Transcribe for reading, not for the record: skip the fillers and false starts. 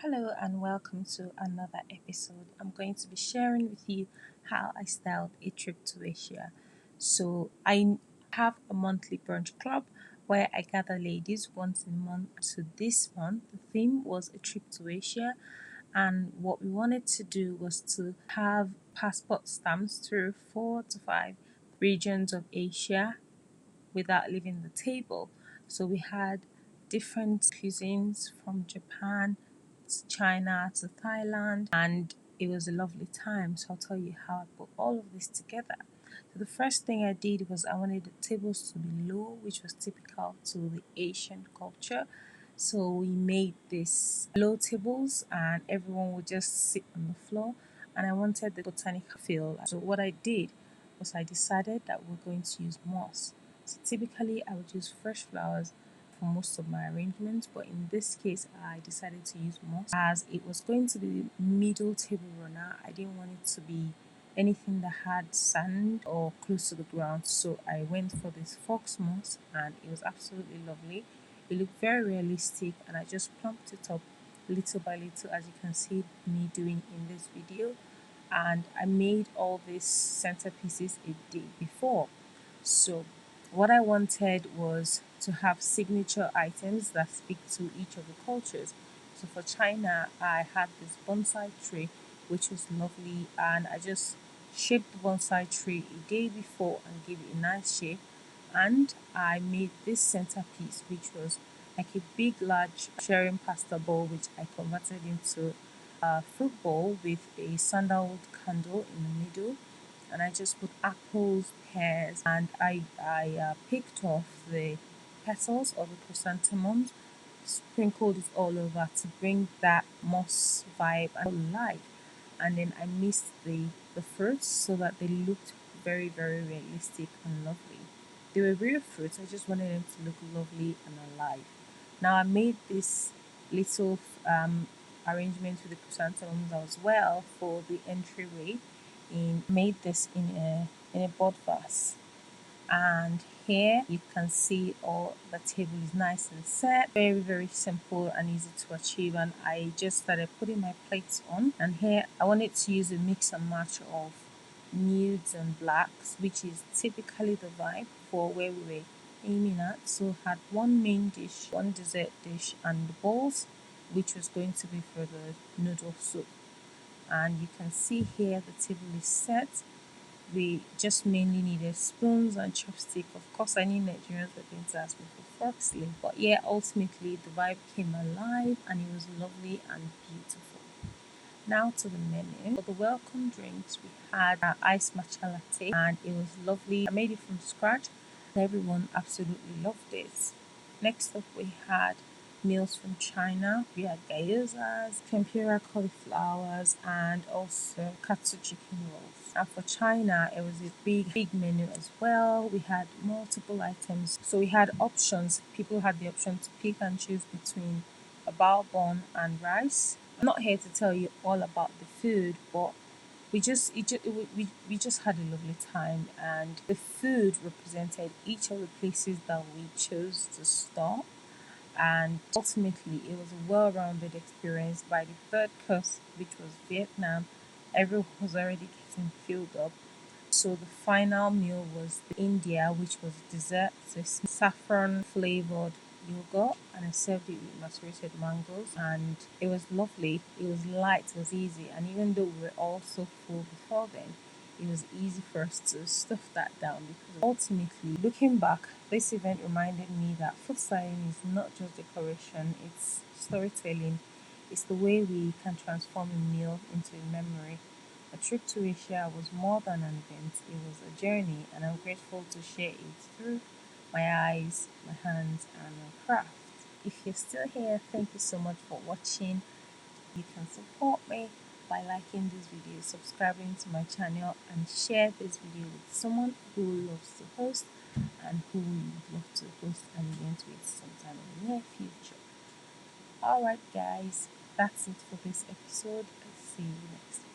Hello and welcome to another episode. I'm going to be sharing with you how I styled a trip to Asia. So, I have a monthly brunch club where I gather ladies once a month. So, this month, the theme was a trip to Asia, and what we wanted to do was to have passport stamps through 4 to 5 regions of Asia without leaving the table. So we had different cuisines from Japan to China to Thailand, and it was a lovely time. So I'll tell you how I put all of this together. So the first thing I did was I wanted the tables to be low, which was typical to the Asian culture. So we made these low tables and everyone would just sit on the floor. And I wanted the botanical feel. So what I did was I decided that we're going to use moss. So typically I would use fresh flowers for most of my arrangements, but in this case I decided to use moss as it was going to be the middle table runner. I didn't want it to be anything that had sand or close to the ground, so I went for this fox moss and it was absolutely lovely. It looked very realistic and I just plumped it up little by little, as you can see me doing in this video. And I made all these centerpieces a day before. So what I wanted was to have signature items that speak to each of the cultures. So for China, I had this bonsai tree, which was lovely, and I just shaped the bonsai tree a day before and gave it a nice shape. And I made this centerpiece, which was like a big, large sharing pasta bowl, which I converted into a fruit bowl with a sandalwood candle in the middle, and I just put apples, pears, and I picked off the petals of the chrysanthemums, sprinkled it all over to bring that moss vibe and light. And then I mixed the fruits so that they looked very, very realistic and lovely. They were real fruits, I just wanted them to look lovely and alive. Now I made this little arrangement with the chrysanthemums as well for the entryway. In made this in a board vase, and here you can see all the table is nice and set, very very simple and easy to achieve. And I just started putting my plates on, and here I wanted to use a mix and match of nudes and blacks, which is typically the vibe for where we were aiming at. So had one main dish, one dessert dish, and the bowls, which was going to be for the noodle soup. And you can see here the table is set. We just mainly needed spoons and chopstick. Of course, I knew Nigerians were going to ask me for forks, but yeah, ultimately the vibe came alive and it was lovely and beautiful. Now to the menu. For the welcome drinks, we had our iced matcha latte and it was lovely. I made it from scratch. Everyone absolutely loved it. Next up, we had meals from China. We had gyozas, tempura cauliflowers, and also katsu chicken rolls. And for China, it was a big menu as well. We had multiple items, so we had options. People had the option to pick and choose between a bao bun and rice. I'm not here to tell you all about the food, but we just had a lovely time, and the food represented each of the places that we chose to stop. And ultimately, it was a well-rounded experience. By the third course, which was Vietnam, everyone was already getting filled up. So the final meal was the India, which was dessert, so saffron flavored yogurt, and I served it with macerated mangoes, and it was lovely. It was light, it was easy, and even though we were all so full before then, it was easy for us to stuff that down, because ultimately, looking back, this event reminded me that food styling is not just decoration, it's storytelling. It's the way we can transform a meal into a memory. A trip to Asia was more than an event, it was a journey, and I'm grateful to share it through my eyes, my hands, and my craft. If you're still here, thank you so much for watching. You can support me by liking this video, subscribing to my channel, and share this video with someone who loves to host and who you would love to host an event with sometime in the near future. Alright guys, that's it for this episode. I'll see you next time.